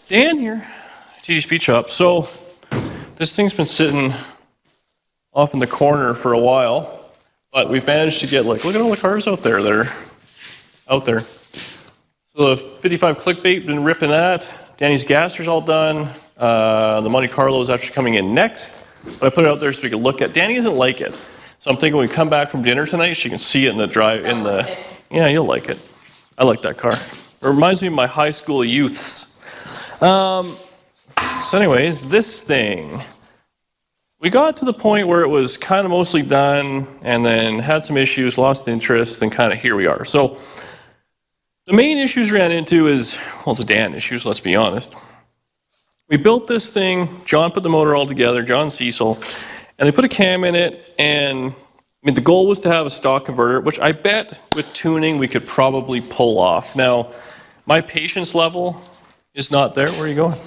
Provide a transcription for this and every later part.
Dan here, TD Speed Shop. So this thing's been sitting off in the corner for a while, but we've managed to get, like, look at all the cars out there that are out there. So the 55 clickbait, been ripping that. Danny's Gaster's all done. The Monte Carlo is actually coming in next, but I put it out there so we can look at. Danny doesn't like it, so I'm thinking when we come back from dinner tonight, she can see it in the drive. Yeah, you'll like it. I like that car. It reminds me of my high school youths. So anyways, this thing, we got to the point where it was kind of mostly done and then had some issues, lost interest, and kind of here we are. So the main issues we ran into is, well, it's Dan issues, let's be honest. We built this thing, John put the motor all together, John Cecil, and they put a cam in it, and I mean, the goal was to have a stock converter, which I bet with tuning we could probably pull off. Now, my patience level is not there. Where are you going?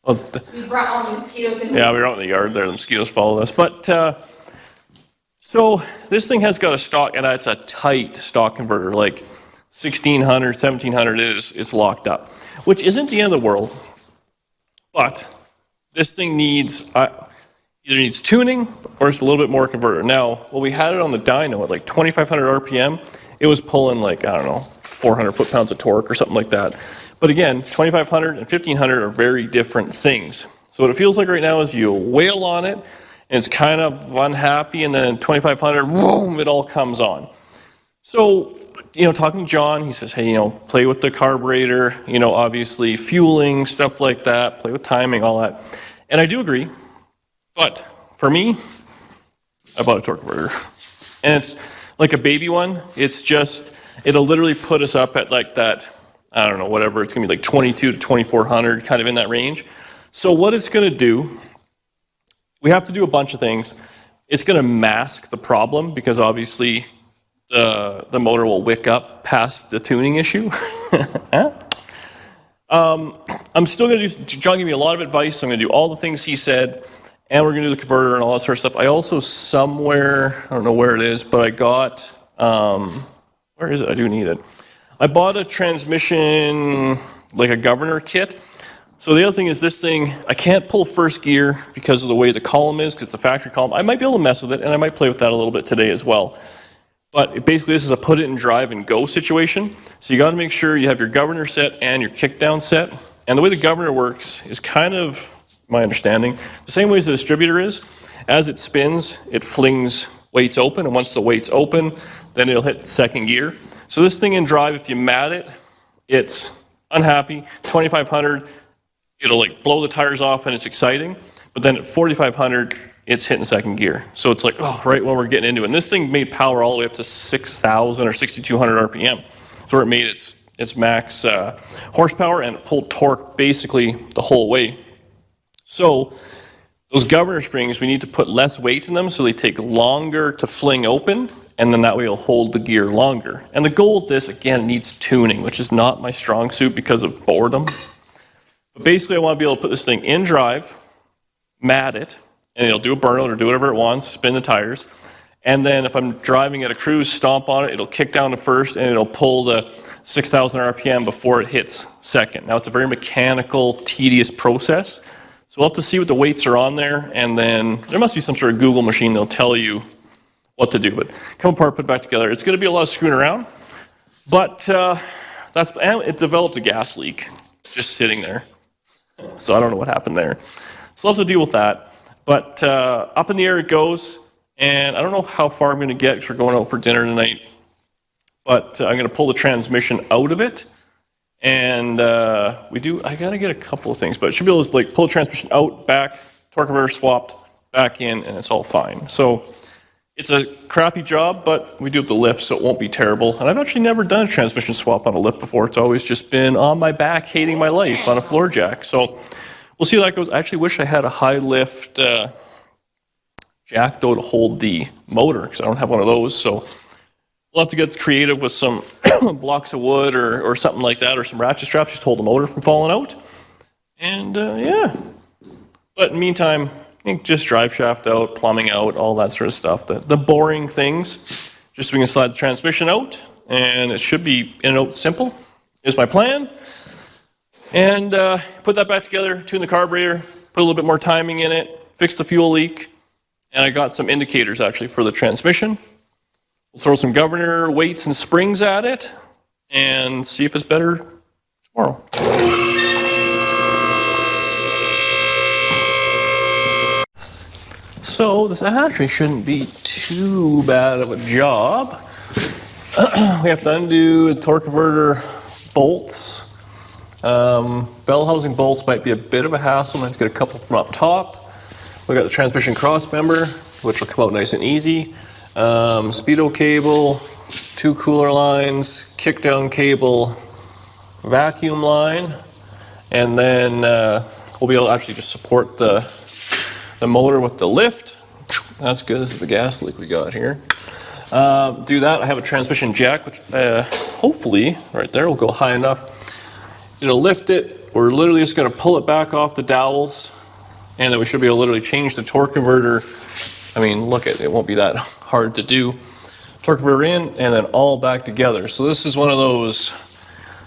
Oh, We brought all the mosquitoes in. yeah, we were out in the yard there. The mosquitoes followed us. But so this thing has got a stock, and it's a tight stock converter, like 1600, 1700 is locked up, which isn't the end of the world. But this thing needs either needs tuning or it's a little bit more converter. Now, when we had it on the dyno at like 2,500 RPM, it was pulling like, I don't know, 400 foot-pounds of torque or something like that. But again, 2,500 and 1,500 are very different things. So what it feels like right now is you wail on it, and it's kind of unhappy, and then 2,500, boom, it all comes on. So, talking to John, he says, hey, play with the carburetor, obviously fueling, stuff like that, play with timing, all that. And I do agree, but for me, I bought a torque converter. And it's like a baby one. It's just, it'll literally put us up at like that, I don't know, whatever, it's gonna be like 22 to 2,400, kind of in that range. So what it's gonna do, we have to do a bunch of things. It's gonna mask the problem because obviously the motor will wick up past the tuning issue. I'm still gonna do, John gave me a lot of advice, so I'm gonna do all the things he said, and we're gonna do the converter and all that sort of stuff. I also somewhere, I don't know where it is, but I got, where is it? I do need it. I bought a transmission, like a governor kit. So the other thing is this thing, I can't pull first gear because of the way the column is, because it's the factory column. I might be able to mess with it, and I might play with that a little bit today as well. But basically this is a put it in drive and go situation. So you gotta make sure you have your governor set and your kickdown set. And the way the governor works is kind of, my understanding, the same way as the distributor is. As it spins, it flings weights open, and once the weight's open, then it'll hit second gear. So this thing in drive, if you mat it, it's unhappy. 2,500, it'll like blow the tires off and it's exciting. But then at 4,500, it's hitting second gear. So it's like, oh, right when we're getting into it. And this thing made power all the way up to 6,000 or 6,200 RPM. So where it made its max horsepower, and it pulled torque basically the whole way. So those governor springs, we need to put less weight in them so they take longer to fling open, and then that way it'll hold the gear longer. And the goal with this, again, needs tuning, which is not my strong suit because of boredom. But basically I want to be able to put this thing in drive, mat it, and it'll do a burnout or do whatever it wants, spin the tires. And then if I'm driving at a cruise, stomp on it, it'll kick down to first, and it'll pull the 6,000 RPM before it hits second. Now it's a very mechanical, tedious process. So we'll have to see what the weights are on there, and then there must be some sort of Google machine that'll tell you what to do. But come apart, put it back together. It's going to be a lot of screwing around, but it developed a gas leak just sitting there. So I don't know what happened there. So I'll have to deal with that. But up in the air it goes, and I don't know how far I'm going to get because we're going out for dinner tonight. But I'm going to pull the transmission out of it. And I gotta get a couple of things, but it should be able to like pull the transmission out, back, torque converter swapped, back in, and it's all fine. So it's a crappy job, but we do have the lift, so it won't be terrible. And I've actually never done a transmission swap on a lift before. It's always just been on my back, hating my life on a floor jack. So we'll see how that goes. I actually wish I had a high lift jack though to hold the motor, because I don't have one of those. So we'll have to get creative with some blocks of wood or something like that, or some ratchet straps just to hold the motor from falling out. And yeah. But in the meantime, just drive shaft out, plumbing out, all that sort of stuff. The boring things, just so we can slide the transmission out, and it should be in and out simple, is my plan. And put that back together, tune the carburetor, put a little bit more timing in it, fix the fuel leak, and I got some indicators actually for the transmission. We'll throw some governor weights and springs at it and see if it's better tomorrow. So this actually shouldn't be too bad of a job. We have to undo the torque converter bolts. Bell housing bolts might be a bit of a hassle. I have to get a couple from up top. We got the transmission cross member, which will come out nice and easy. Speedo cable, 2 cooler lines, kick down cable, vacuum line, and then we'll be able to actually just support the motor with the lift. That's good. This is the gas leak we got here. Do that. I have a transmission jack, which hopefully right there will go high enough. It'll lift it. We're literally just going to pull it back off the dowels, and then we should be able to literally change the torque converter. I mean, look at it. It won't be that hard to do. Torque converter in, and then all back together. So this is one of those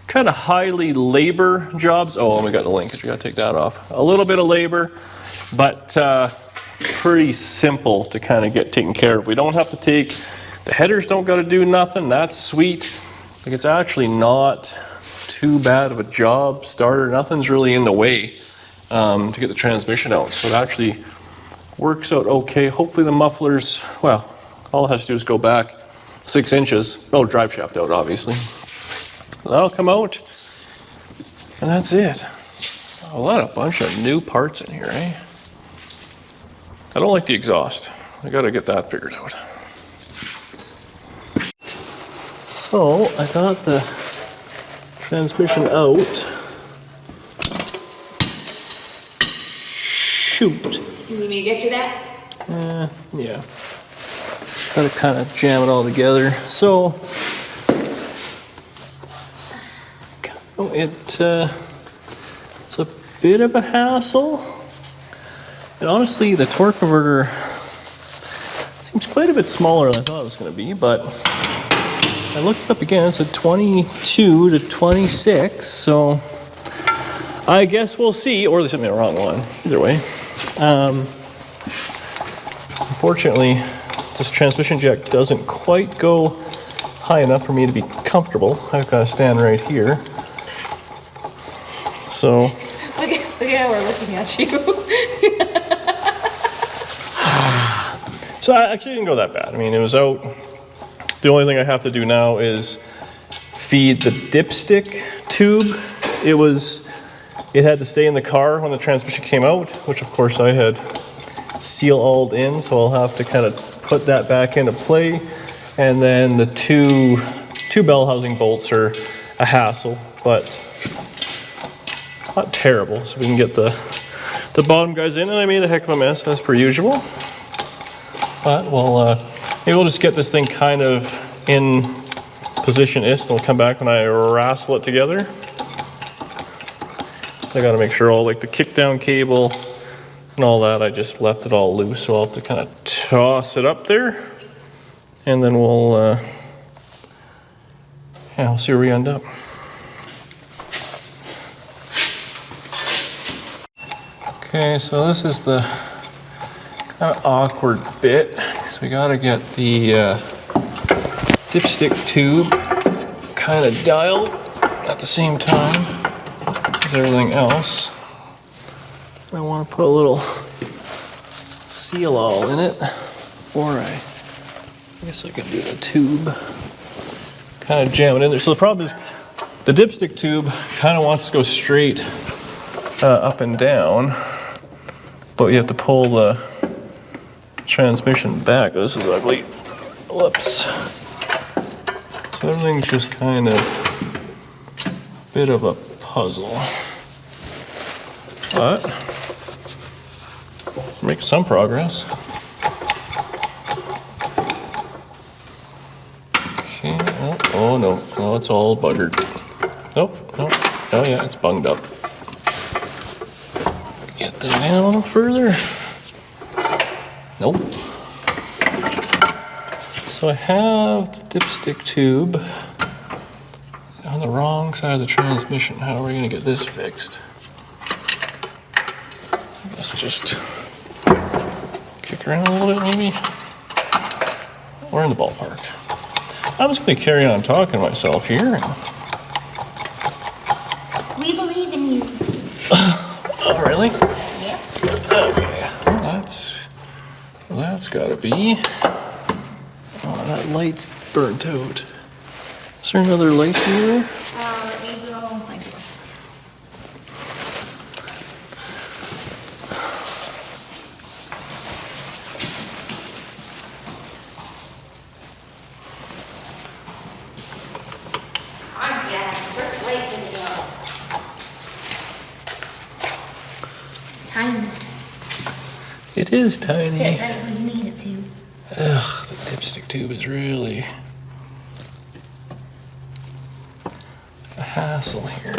kind of highly labor jobs. Oh, and we got the linkage. We got to take that off. A little bit of labor, but pretty simple to kind of get taken care of. We don't have to take, the headers don't got to do nothing. That's sweet. Like, it's actually not too bad of a job starter. Nothing's really in the way to get the transmission out. So it actually works out okay. Hopefully the mufflers, well, all it has to do is go back 6 inches. Oh, drive shaft out, obviously. That'll come out, and that's it. A bunch of new parts in here, eh? I don't like the exhaust. I gotta get that figured out. So I got the transmission out. Shoot. You need me to get to that? Yeah. Gotta kind of jam it all together. So it's a bit of a hassle. And honestly, the torque converter seems quite a bit smaller than I thought it was going to be, but I looked it up again. It's a 22 to 26, so I guess we'll see. Or they sent me the wrong one. Either way. Unfortunately, this transmission jack doesn't quite go high enough for me to be comfortable. I've got to stand right here. So Look at how we're looking at you. So I actually didn't go that bad. I mean, it was out. The only thing I have to do now is feed the dipstick tube. It had to stay in the car when the transmission came out, which of course I had seal-alled in, so I'll have to kind of put that back into play. And then the two bell housing bolts are a hassle, but not terrible. So we can get the bottom guys in, and I made a heck of a mess as per usual. But maybe we'll just get this thing kind of in position-ish, and we'll come back when I wrestle it together. I gotta make sure all like the kick down cable and all that, I just left it all loose, so I'll have to kind of toss it up there, and then we'll see where we end up. Okay, so this is the kind of awkward bit, because we got to get the dipstick tube kind of dialed at the same time as everything else. I want to put a little seal-all in it before I guess I can do the tube. Kind of jam it in there. So the problem is the dipstick tube kind of wants to go straight up and down, but you have to pull the transmission back. This is ugly. Whoops. So everything's just kind of a bit of a puzzle. But we're making some progress. Okay. Oh no. No, it's all buggered. Nope. Nope. Oh yeah, it's bunged up. Get that in a little further. Nope. So I have the dipstick tube on the wrong side of the transmission. How are we gonna get this fixed? I guess just kick around a little bit maybe. We're in the ballpark. I'm just gonna carry on talking to myself here. We believe in you. Oh, really? Yep. Okay. Well, that's gotta be. Oh, that light's burnt out. Is there another light here? Let me go. Honestly, I have a first light video. It's tiny. It is tiny. Fit right where you need it to. Ugh, the dipstick tube is really a hassle here.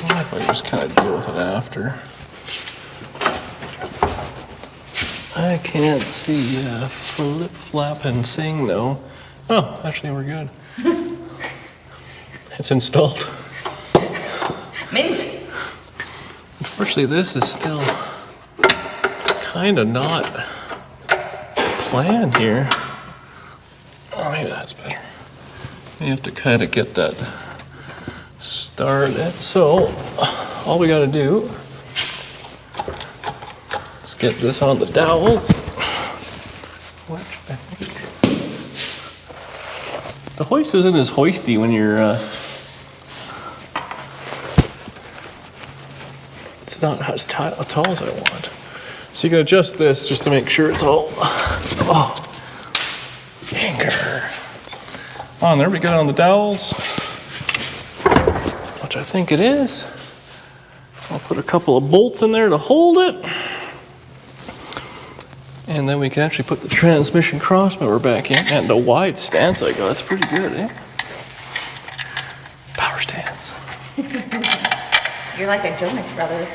What if I just kind of deal with it after? I can't see a flip-flapping thing though. Oh, actually we're good. It's installed. Mint. Unfortunately, this is still kind of not planned here. Oh, maybe that's better. We have to kind of get that started. So, all we got to do is get this on the dowels, which I think the hoist isn't as hoisty when you're. It's not as tall as I want. So you can adjust this just to make sure it's all, oh, anchor. On there, we got it on the dowels, which I think it is. I'll put a couple of bolts in there to hold it. And then we can actually put the transmission crossmover back in. And the wide stance I got, it's pretty good, eh? Power stance. You're like a Jonas brother.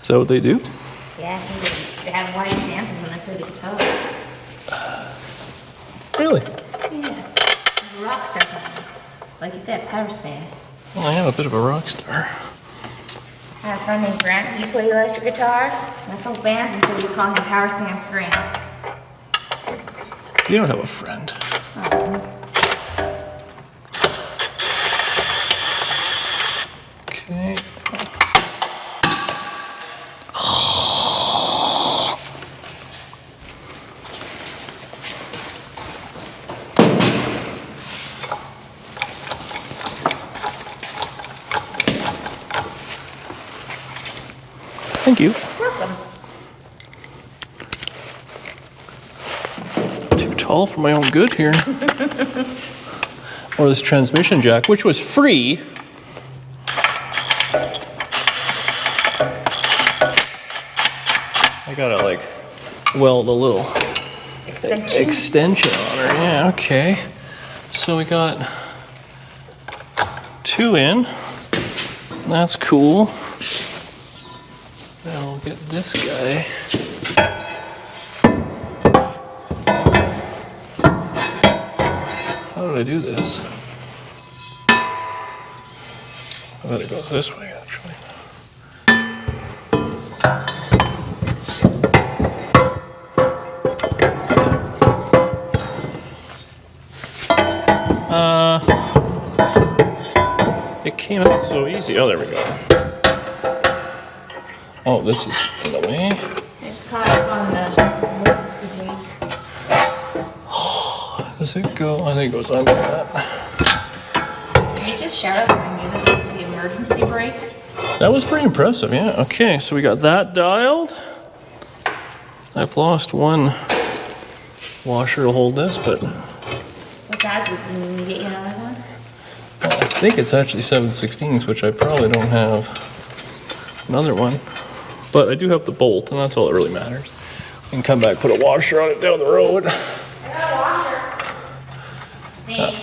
Is that what they do? Yeah, I think they have wide stances when they play the guitar. Really? Yeah. Rock star playing. Like you said, power stance. Well, I am a bit of a rock star. I have a friend named Grant. He plays electric guitar. And I folk bands until we call him Power Stance Grant. You don't have a friend. Okay. Thank you. Welcome. Too tall for my own good here. Or this transmission jack, which was free. I gotta like weld a little extension on her. Yeah, okay. So we got 2 in. That's cool. Now we'll get this guy. How did I do this? I bet it goes this way, actually. It came out so easy. Oh, there we go. Oh, this is in the way. It's caught up on the Does it go? I think it goes under that. Can you just shout out my music? It's the emergency brake. That was pretty impressive, yeah. Okay, so we got that dialed. I've lost one washer to hold this, but What size? Can we get you another one? I think it's actually 7/16, which I probably don't have another one. But I do have the bolt, and that's all that really matters. We can come back, put a washer on it down the road. I got a washer. Thanks.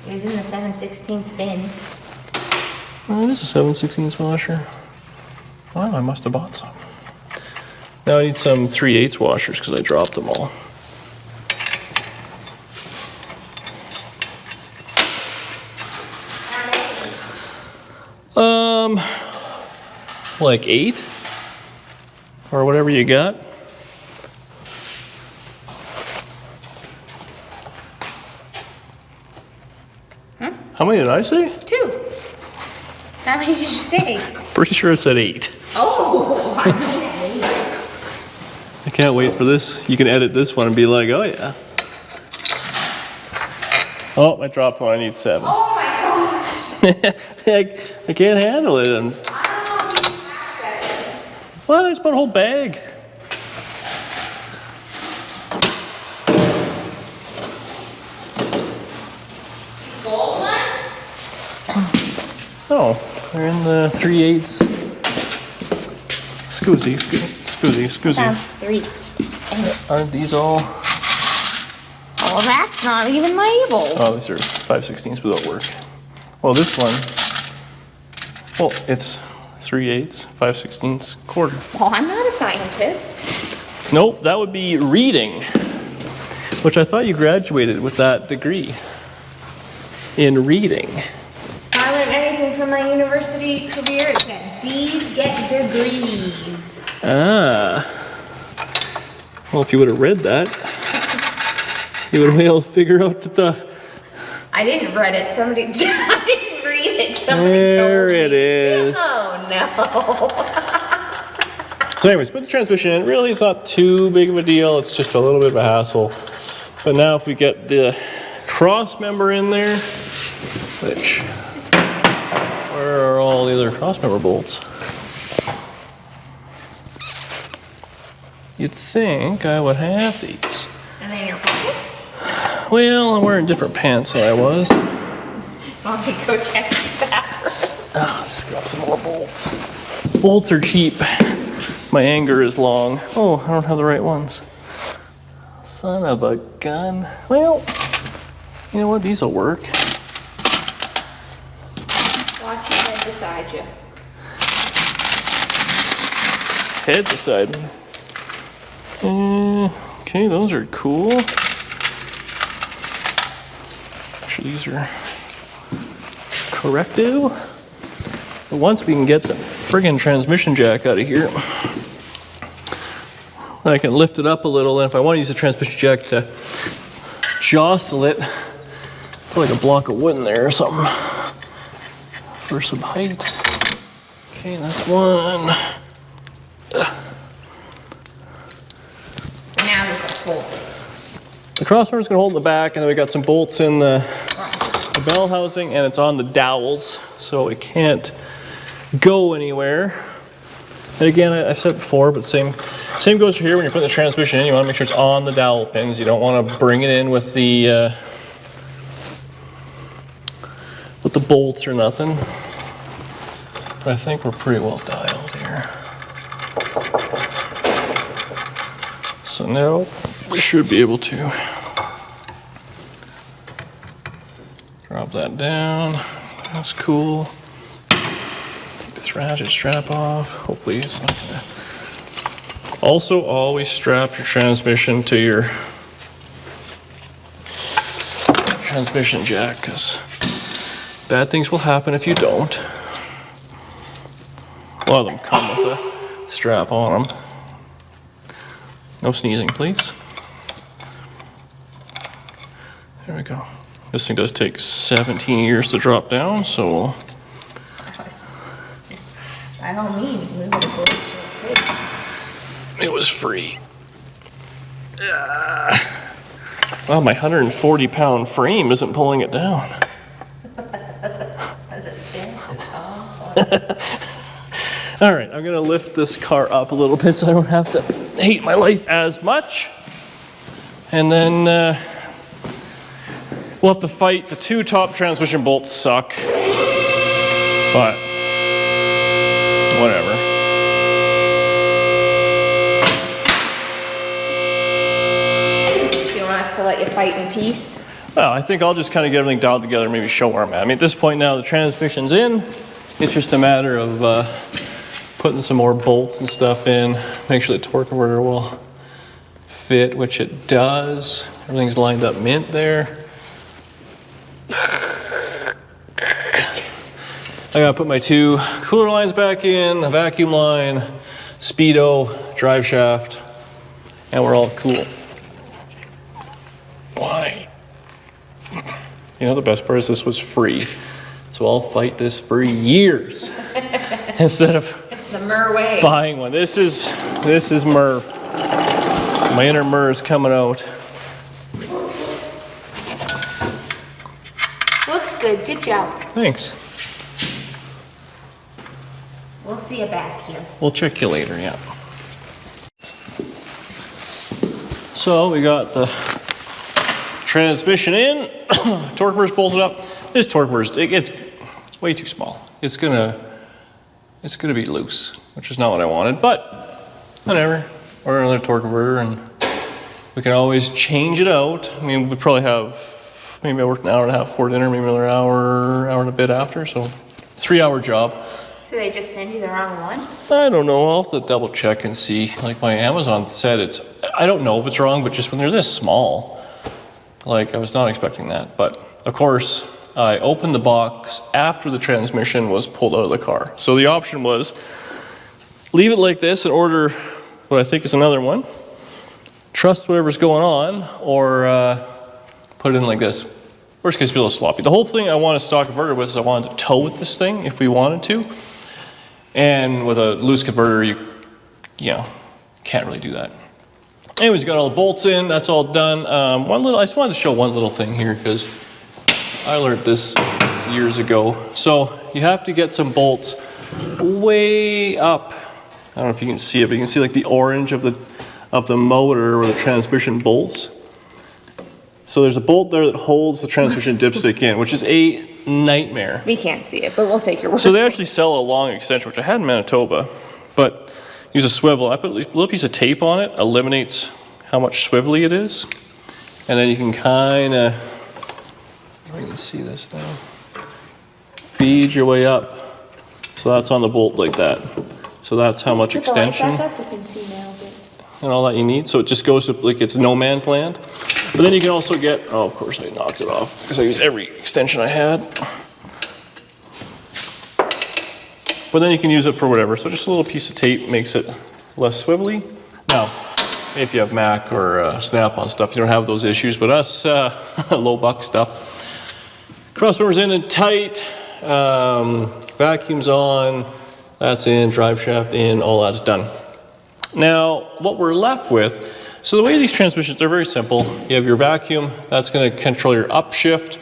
It was in the 7/16 bin. Oh, it is a 7/16 washer. Well, I must have bought some. Now I need some 3/8 washers because I dropped them all. Like 8 or whatever you got. How many did I say? 2. How many did you say? Pretty sure I said 8. Oh, I I can't wait for this. You can edit this one and be like, oh yeah. Oh, I dropped one. I need 7. Oh my gosh. I can't handle it. And I don't know if you have that. what? I just bought a whole bag. Gold ones? Oh, they're in the 3/8. Scoozy. Found 3. Aren't these all? Oh, that's not even labeled. Oh, these are 5/16, but they'll work. Well, this one, well, it's 3/8, 5/16, quarter. Well, I'm not a scientist. Nope, that would be reading, which I thought you graduated with that degree in reading. If I learned anything from my university career, it's that D's get degrees. Ah. Well, if you would have read that, you would have been able to figure out that the... I didn't read it. I didn't read it. Somebody There told me. it is. Oh no. So anyways, put the transmission in. Really, it's not too big of a deal. It's just a little bit of a hassle. But now if we get the cross member in there, which, where are all the other cross member bolts? You'd think I would have these. And in your pockets? Well, I'm wearing different pants than I was. Why don't we go check the bathroom? Oh, just grab some more bolts. Bolts are cheap. My anger is long. Oh, I don't have the right ones. Son of a gun. Well, you know what? These will work. Watch your head beside you. Head beside me. Okay, those are cool. Actually, these are corrective. But once we can get the friggin' transmission jack out of here, I can lift it up a little, and if I want to use the transmission jack to jostle it, put like a block of wood in there or something for some height. Okay, that's one. Now this will hold it. The crossmember's gonna hold in the back, and then we got some bolts in the bell housing, and it's on the dowels, so it can't go anywhere. And again, I've said before, but same goes for here. When you're putting the transmission in, you want to make sure it's on the dowel pins. You don't want to bring it in with the bolts or nothing. But I think we're pretty well dialed here. So now we should be able to drop that down. That's cool. Take this ratchet strap off. Hopefully it's not gonna. Also, always strap your transmission to your transmission jack, because bad things will happen if you don't. A lot of them come with a strap on them. No sneezing, please. There we go. This thing does take 17 years to drop down, so By all means, move it a little bit. it was free. Well, my 140-pound frame isn't pulling it down. All right, I'm gonna lift this car up a little bit so I don't have to hate my life as much. And then we'll have to fight. The 2 top transmission bolts suck, but whatever. Do you want us to let you fight in peace? Well, I think I'll just kind of get everything dialed together and maybe show where I'm at. I mean, at this point now, the transmission's in. It's just a matter of putting some more bolts and stuff in, make sure the torque converter will fit, which it does. Everything's lined up mint there. I gotta put my 2 cooler lines back in, a vacuum line, speedo, drive shaft, and we're all cool. Why? You know, the best part is this was free. So I'll fight this for years instead of It's the Mur way. buying one. This is Mur. My inner Mur is coming out. Looks good. Good job. Thanks. We'll see you back here. We'll check you later, yeah. So we got the transmission in, torque converter's bolted up. This torque converter, it's way too small. It's gonna be loose, which is not what I wanted, but whatever. Order another torque converter and we can always change it out. I mean, we probably have, maybe I worked an hour and a half before dinner, maybe another hour and a bit after, so 3-hour job. So they just send you the wrong one? I don't know, I'll have to double check and see. Like my Amazon said I don't know if it's wrong, but just when they're this small, like I was not expecting that. But of course, I opened the box after the transmission was pulled out of the car. So the option was leave it like this and order what I think is another one, trust whatever's going on, or put it in like this. Worst case, be a little sloppy. The whole thing I want a stock converter with is I wanted to tow with this thing if we wanted to. And with a loose converter, you know, can't really do that. Anyways, got all the bolts in, that's all done. I just wanted to show one little thing here because I learned this years ago. So you have to get some bolts way up. I don't know if you can see it, but you can see like the orange of the motor or the transmission bolts. So there's a bolt there that holds the transmission dipstick in, which is a nightmare. We can't see it, but we'll take your word. So they actually sell a long extension, which I had in Manitoba, but use a swivel. I put a little piece of tape on it, eliminates how much swivelly it is. And then you can kind of, you can see this now, feed your way up. So that's on the bolt like that. So that's how much extension Back up, we can see now, but... and all that you need. So it just goes to, like, it's no man's land. But then you can also get, oh, of course I knocked it off because I used every extension I had. But then you can use it for whatever. So just a little piece of tape makes it less swivelly. Now, if you have Mac or Snap-on stuff, you don't have those issues, but us low buck stuff. Crossmember's in and tight, vacuum's on, that's in, drive shaft in, all that's done. Now, what we're left with, so the way these transmissions, they're very simple. You have your vacuum, that's gonna control your upshift.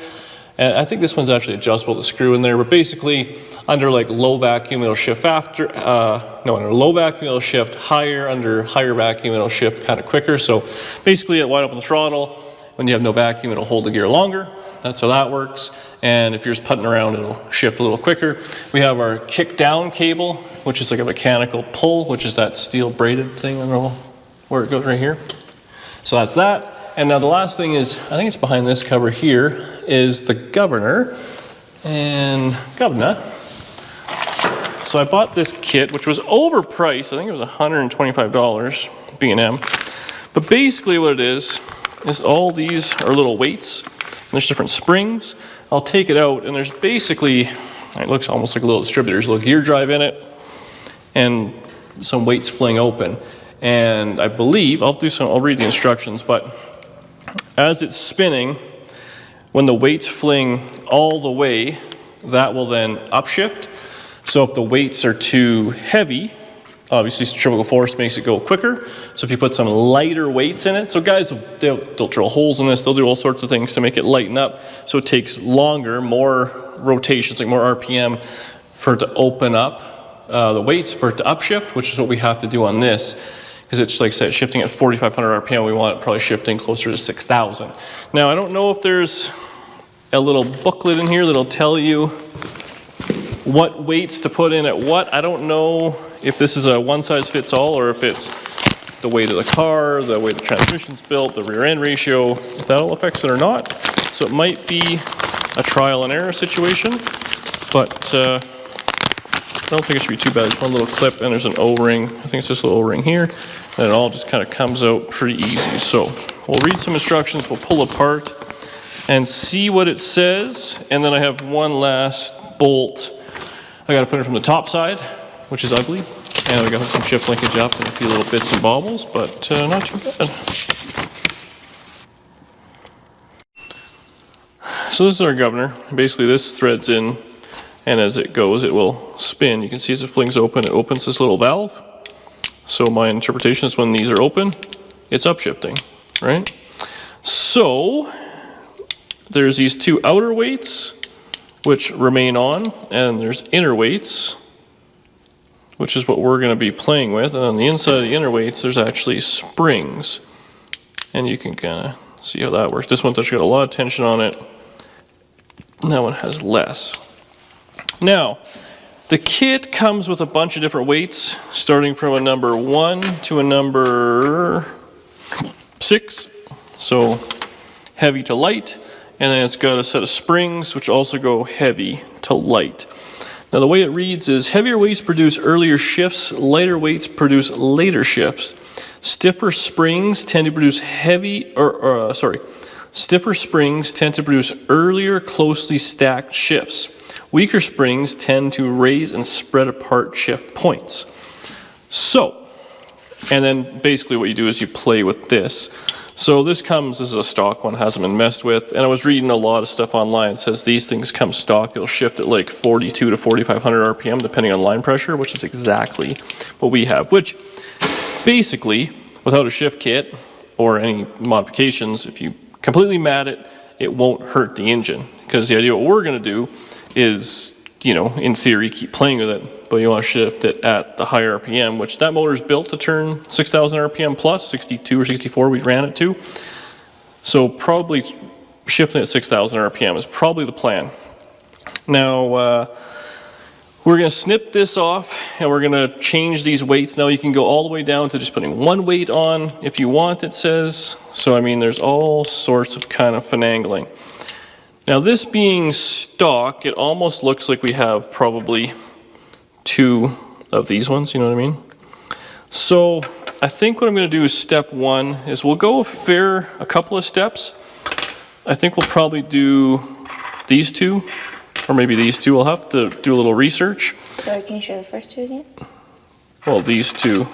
And I think this one's actually adjustable, the screw in there, but basically under like low vacuum, it'll shift faster. Under low vacuum, it'll shift higher. Under higher vacuum, it'll shift kind of quicker. So basically at wide open throttle, when you have no vacuum, it'll hold the gear longer. That's how that works. And if you're just putting around, it'll shift a little quicker. We have our kick down cable, which is like a mechanical pull, which is that steel braided thing. I don't know where it goes right here. So that's that. And now the last thing is, I think it's behind this cover here, is the governor and governor. So I bought this kit, which was overpriced. I think it was $125, B&M. But basically what it is all these are little weights. There's different springs. I'll take it out and there's basically, it looks almost like a little distributor. There's a little gear drive in it and some weights fling open. And I believe, I'll read the instructions, but as it's spinning, when the weights fling all the way, that will then upshift. So if the weights are too heavy, obviously centrifugal force makes it go quicker. So if you put some lighter weights in it, so guys, they'll drill holes in this, they'll do all sorts of things to make it lighten up. So it takes longer, more rotations, like more RPM for it to open up the weights, for it to upshift, which is what we have to do on this. Because it's, like I said, shifting at 4,500 RPM, we want it probably shifting closer to 6,000. Now, I don't know if there's a little booklet in here that'll tell you what weights to put in at what. I don't know if this is a one-size-fits-all or if it's the weight of the car, the way the transmission's built, the rear-end ratio, if that all affects it or not. So it might be a trial and error situation, but don't think it should be too bad. It's one little clip and there's an O-ring. I think it's this little O-ring here. And it all just kind of comes out pretty easy. So we'll read some instructions, we'll pull apart and see what it says. And then I have one last bolt. I got to put it from the top side, which is ugly. And we got some shift linkage up and a few little bits and bobbles, but not too bad. So this is our governor. Basically this threads in, and as it goes it will spin. You can see as it flings open, it opens this little valve. So my interpretation is when these are open, it's upshifting, right? So there's these two outer weights which remain on, and there's inner weights, which is what we're going to be playing with. And on the inside of the inner weights, there's actually springs. And you can kind of see how that works. This one's actually got a lot of tension on it. That one has less. Now, the kit comes with a bunch of different weights, starting from a number 1 to a number 6. So heavy to light. And then it's got a set of springs, which also go heavy to light. Now the way it reads is heavier weights produce earlier shifts, lighter weights produce later shifts. Stiffer springs tend to produce stiffer springs tend to produce earlier closely stacked shifts. Weaker springs tend to raise and spread apart shift points. So, and then basically what you do is you play with this. So this is a stock one, hasn't been messed with, and I was reading a lot of stuff online. It says these things come stock, it'll shift at like 42 to 4,500 RPM depending on line pressure, which is exactly what we have, which basically, without a shift kit or any modifications, if you completely mat it, it won't hurt the engine. Because the idea what we're gonna do is, you know, in theory, keep playing with it, but you want to shift it at the higher RPM, which that motor is built to turn 6,000 RPM plus, 62 or 64 we ran it to. So probably shifting at 6,000 RPM is probably the plan. Now, we're going to snip this off and we're going to change these weights. Now you can go all the way down to just putting one weight on if you want, it says. So I mean, there's all sorts of kind of finagling. Now this being stock, it almost looks like we have probably 2 of these ones, you know what I mean? So I think what I'm going to do is step 1 is we'll go a couple of steps. I think we'll probably do these 2, or maybe these 2. We'll have to do a little research. Sorry, can you show the first 2 again? Well, these 2,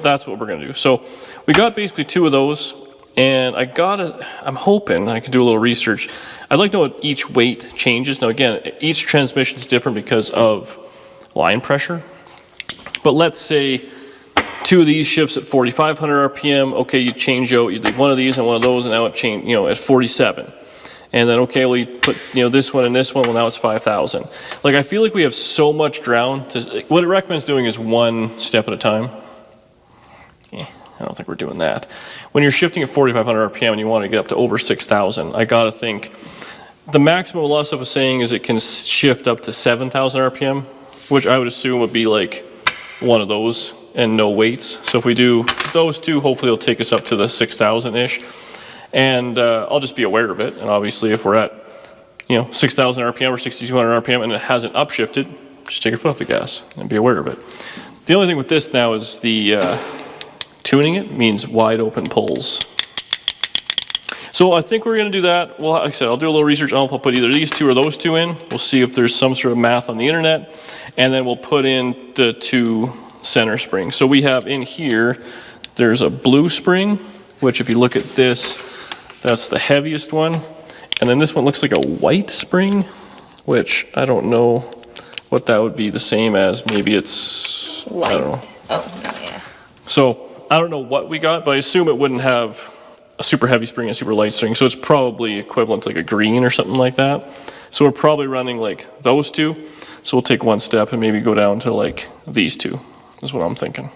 that's what we're going to do. So we got basically 2 of those. And I'm hoping I can do a little research. I'd like to know what each weight changes. Now again, each transmission is different because of line pressure. But let's say 2 of these shifts at 4,500 RPM. Okay, you change out, you leave one of these and one of those, and now it changed, at 47. And then, okay, well, you put, this one and this one, well, now it's 5,000. Like, I feel like we have so much ground. What it recommends doing is 1 step at a time. I don't think we're doing that. When you're shifting at 4,500 RPM and you want to get up to over 6,000, I got to think the maximum a lot of stuff is saying is it can shift up to 7,000 RPM, which I would assume would be like one of those and no weights. So if we do those 2, hopefully it'll take us up to the 6,000-ish. And I'll just be aware of it. And obviously if we're at 6,000 RPM or 6,200 RPM and it hasn't upshifted, just take your foot off the gas and be aware of it. The only thing with this now is the tuning it means wide open pulls. So I think we're going to do that. Well, like I said, I'll do a little research. I'll put either these 2 or those 2 in. We'll see if there's some sort of math on the internet. And then we'll put in the 2 center springs. So we have in here, there's a blue spring, which if you look at this, that's the heaviest one. And then this one looks like a white spring, which I don't know what that would be the same as. Maybe it's, light. I don't know. Oh, no, yeah. So I don't know what we got, but I assume it wouldn't have a super heavy spring and a super light spring. So it's probably equivalent to like a green or something like that. So we're probably running like those 2. So we'll take 1 step and maybe go down to like these 2, is what I'm thinking.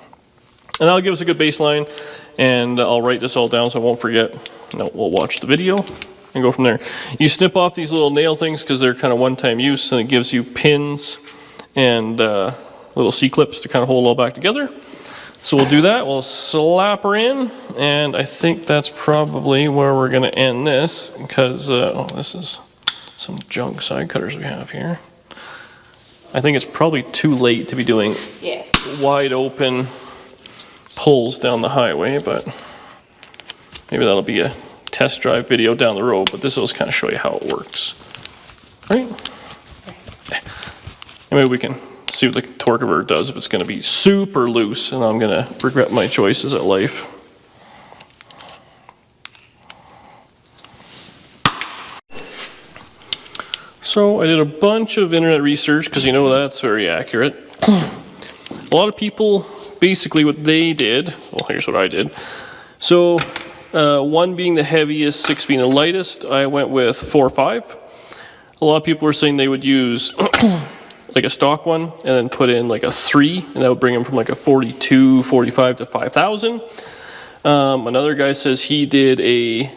And that'll give us a good baseline, and I'll write this all down so I won't forget. No, we'll watch the video and go from there. You snip off these little nail things because they're kind of one-time use, and it gives you pins and little C-clips to kind of hold it all back together. So we'll do that, we'll slap her in, and I think that's probably where we're going to end this, because this is some junk side cutters we have here. I think it's probably too late to be doing Yes. wide open pulls down the highway, but maybe that'll be a test drive video down the road, but this will just kind of show you how it works. Right? And maybe we can see what the torque converter does if it's going to be super loose, and I'm going to regret my choices at life. So I did a bunch of internet research because you know that's very accurate. A lot of people, basically what they did, well here's what I did. So 1 being the heaviest, 6 being the lightest, I went with 4 or 5. A lot of people were saying they would use like a stock one and then put in like a 3, and that would bring them from like a 42, 45 to 5,000. Another guy says he did a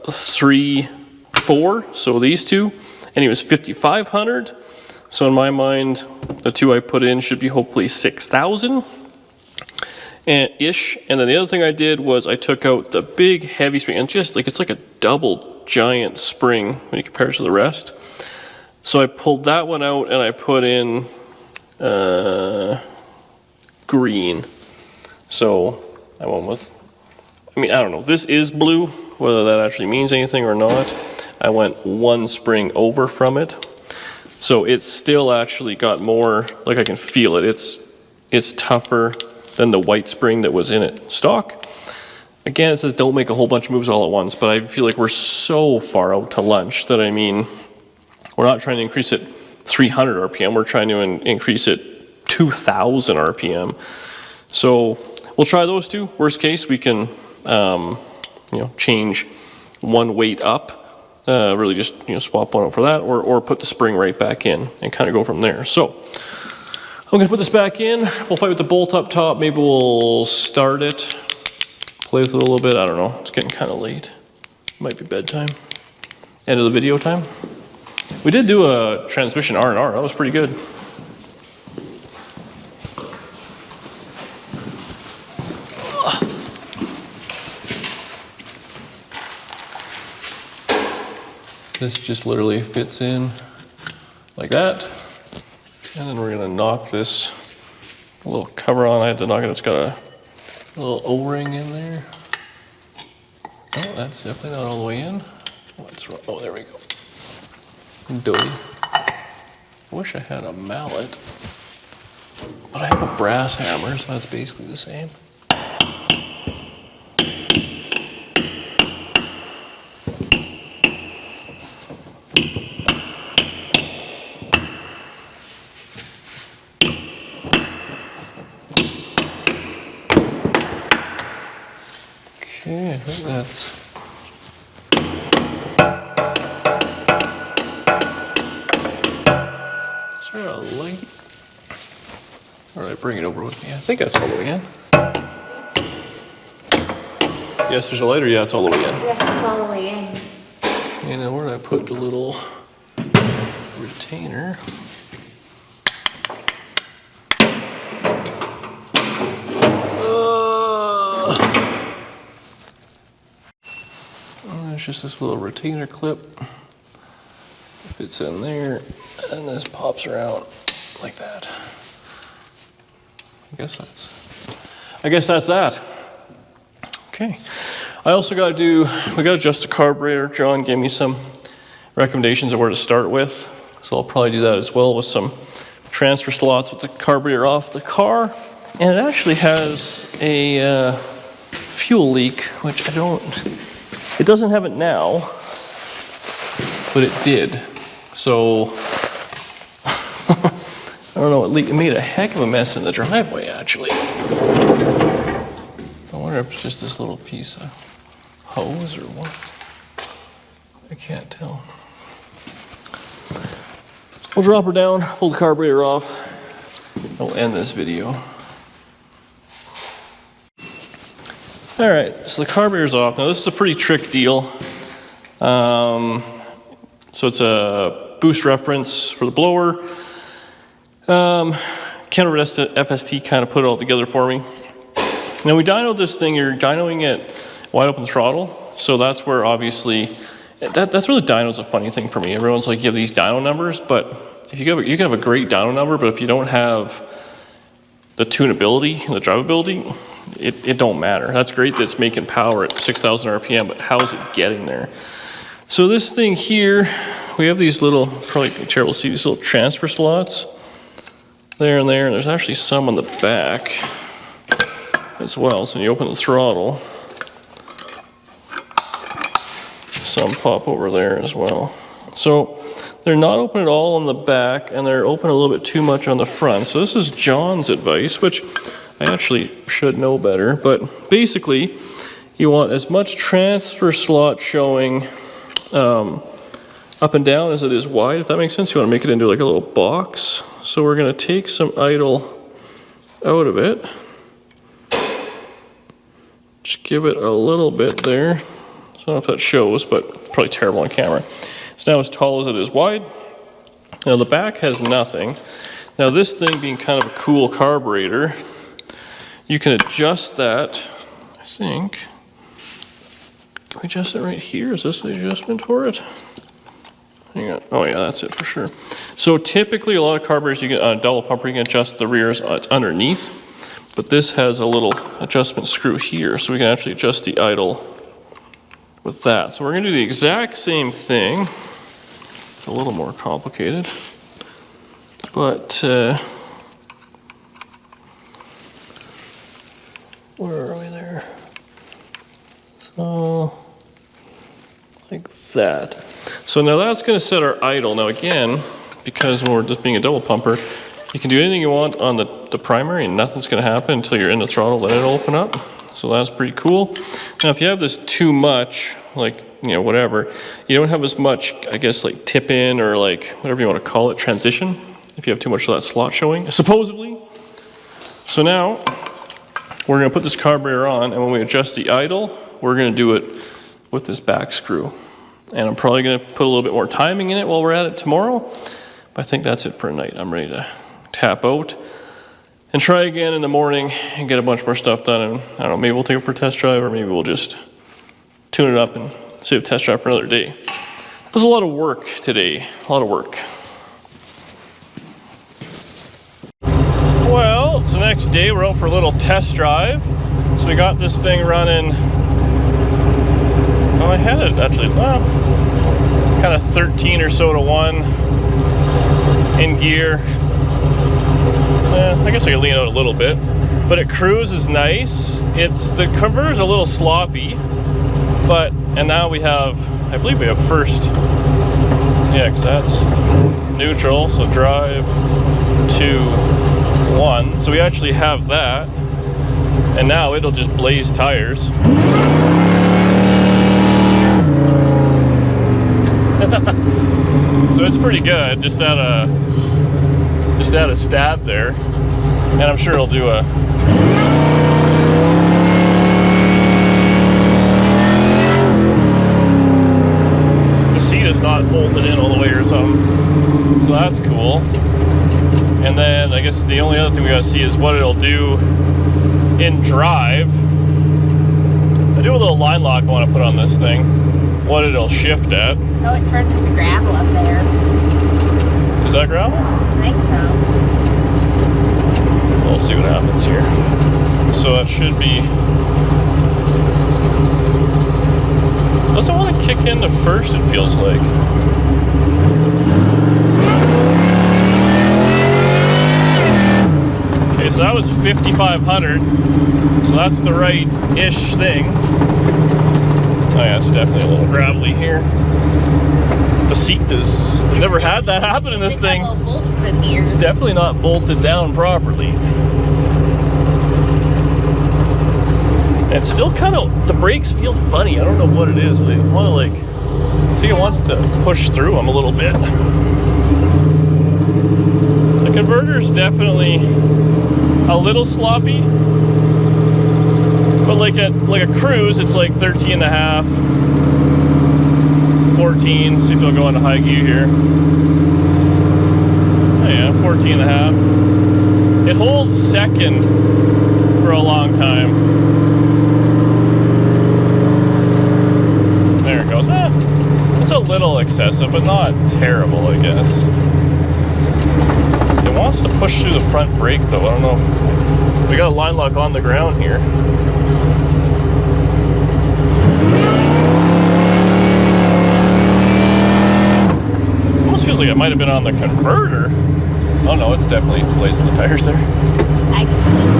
3, 4, so these two, and he was 5,500. So in my mind, the two I put in should be hopefully 6,000 ish. And then the other thing I did was I took out the big heavy spring, and just like it's like a double giant spring when you compare it to the rest. So I pulled that one out and I put in green. So I went with, I mean, I don't know, this is blue, whether that actually means anything or not. I went 1 spring over from it. So it's still actually got more, like I can feel it. It's tougher than the white spring that was in it stock. Again, it says don't make a whole bunch of moves all at once, but I feel like we're so far out to lunch that, I mean, we're not trying to increase it 300 RPM, we're trying to increase it 2,000 RPM. So we'll try those two. Worst case, we can change 1 weight up. Really just swap one out for that, or put the spring right back in and kind of go from there. So I'm gonna put this back in. We'll fight with the bolt up top. Maybe we'll start it, play with it a little bit. I don't know. It's getting kind of late. Might be bedtime. End of the video time. We did do a transmission R&R. That was pretty good. This just literally fits in like that. And then we're gonna knock this little cover on. I had to knock it, it's got a little O-ring in there. Oh, that's definitely not all the way in. What's wrong? Oh, there we go. Doty. I wish I had a mallet, but I have a brass hammer, so that's basically the same. Okay, I think that's... Is there a light? Or did I bring it over with me? I think that's all the way in. Yes, there's a lighter. Yeah, it's all the way in. Yes, it's all the way in. And then where did I put the little retainer? There's just this little retainer clip. It fits in there, and this pops around like that. I guess that's that. Okay. I also got to we got to adjust the carburetor. John gave me some recommendations of where to start with, so I'll probably do that as well with some transfer slots with the carburetor off the car. And it actually has a fuel leak, which it doesn't have it now, but it did. So I don't know, it made a heck of a mess in the driveway, actually. I wonder if it's just this little piece of hose or what. I can't tell. We'll drop her down, pull the carburetor off, and we'll end this video. All right, so the carburetor's off. Now this is a pretty trick deal. So it's a boost reference for the blower. Calgary FST kind of put it all together for me. Now we dynoed this thing, you're dynoing it wide open throttle. So that's where obviously, that's where the dyno's a funny thing for me. Everyone's like, you have these dyno numbers, but if you can have a great dyno number, but if you don't have the tunability and the drivability, it don't matter. That's great that it's making power at 6,000 RPM, but how is it getting there? So this thing here, we have these little, probably terrible to see, these little transfer slots there, and there's actually some on the back as well. So when you open the throttle, some pop over there as well. So they're not open at all on the back, and they're open a little bit too much on the front. So this is John's advice, which I actually should know better, but basically you want as much transfer slot showing up and down as it is wide, if that makes sense. You want to make it into like a little box. So we're going to take some idle out of it. Just give it a little bit there. I don't know if that shows, but it's probably terrible on camera. It's now as tall as it is wide. Now the back has nothing. Now this thing being kind of a cool carburetor, you can adjust that, I think. Can we adjust it right here? Is this the adjustment for it? Hang on. Oh yeah, that's it for sure. So typically a lot of carburetors, you can, on a double pumper, you can adjust the rears, it's underneath. But this has a little adjustment screw here, so we can actually adjust the idle with that. So we're gonna do the exact same thing. It's a little more complicated. But, where are we there? So, like that. So now that's going to set our idle. Now again, because when we're just being a double pumper, you can do anything you want on the primary and nothing's going to happen until you're in the throttle, then it'll open up. So that's pretty cool. Now if you have this too much, like, you know, whatever, you don't have as much, I guess, like tip in or like whatever you want to call it, transition, if you have too much of that slot showing, supposedly. So now we're going to put this carburetor on, and when we adjust the idle, we're going to do it with this back screw. And I'm probably going to put a little bit more timing in it while we're at it tomorrow. But I think that's it for a night. I'm ready to tap out and try again in the morning and get a bunch more stuff done. And I don't know, maybe we'll take it for a test drive, or maybe we'll just tune it up and save a test drive for another day. It was a lot of work today, a lot of work. Well, it's the next day. We're out for a little test drive. So we got this thing running. Oh, I had it actually, well, kind of 13 or so to 1 in gear. I guess I can lean out a little bit, but it cruises nice. The converter's a little sloppy, but, and now we have, I believe we have first, yeah, because that's neutral, so drive 2, 1. So we actually have that, and now it'll just blaze tires. So it's pretty good, just at a stab there, and I'm sure it'll do a the seat is not bolted in all the way or something, so that's cool. And then I guess the only other thing we gotta see is what it'll do in drive. I do a little line lock I want to put on this thing, what it'll shift at. Oh, it turns into gravel up there. Is that gravel? I think so. We'll see what happens here. So that should be... Doesn't want to kick into first, it feels like. Okay, so that was 5,500. So that's the right-ish thing. Oh yeah, it's definitely a little gravelly here. The seat is... I've never had that happen in this thing. It's definitely not bolted down properly. It's still kind of... The brakes feel funny. I don't know what it is, but I want to like... I think it wants to push through them a little bit. The converter's definitely a little sloppy. But like a cruise, it's like 13 and a half, 14. See if it'll go into high gear here. Oh yeah, 14 and a half. It holds second for a long time. There it goes. It's a little excessive, but not terrible, I guess. It wants to push through the front brake though. I don't know. We got a line lock on the ground here. Almost feels like it might have been on the converter. Oh no, it's definitely blazing the tires there. I can see.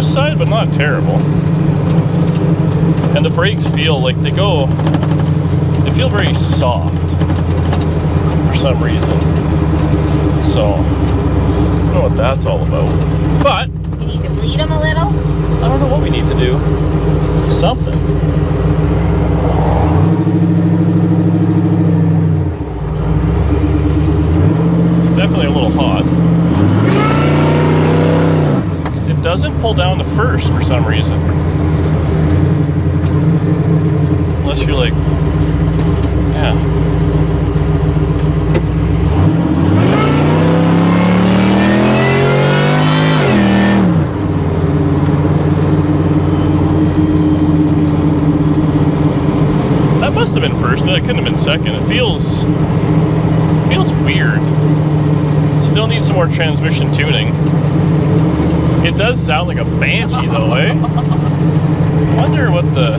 Side, but not terrible. And the brakes feel like they feel very soft for some reason. So, I don't know what that's all about. But, You need to bleed them a little? I don't know what we need to do. Something. It's definitely a little hot. It doesn't pull down the first for some reason. Unless you're like, yeah. That must have been first, that couldn't have been second. It feels weird. Still needs some more transmission tuning. It does sound like a Banshee though, eh? Wonder what so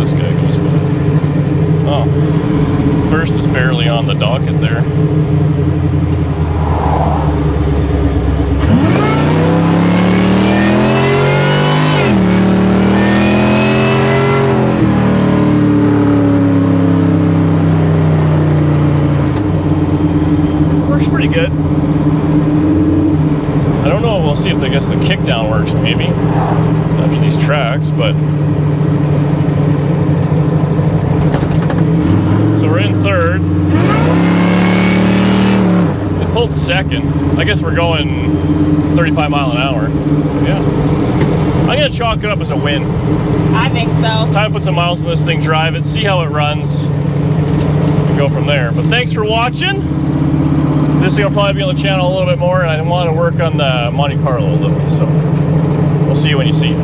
this guy goes with. Oh. First is barely on the docket there. Works pretty good. I don't know, we'll see if I guess the kickdown works maybe after these tracks, but so we're in third. It pulled second. I guess we're going 35 mile an hour. Yeah. I'm gonna chalk it up as a win. I think so. Time to put some miles in this thing, drive it, see how it runs, and go from there. But thanks for watching. This thing will probably be on the channel a little bit more, and I want to work on the Monte Carlo a little, so we'll see you when you see it.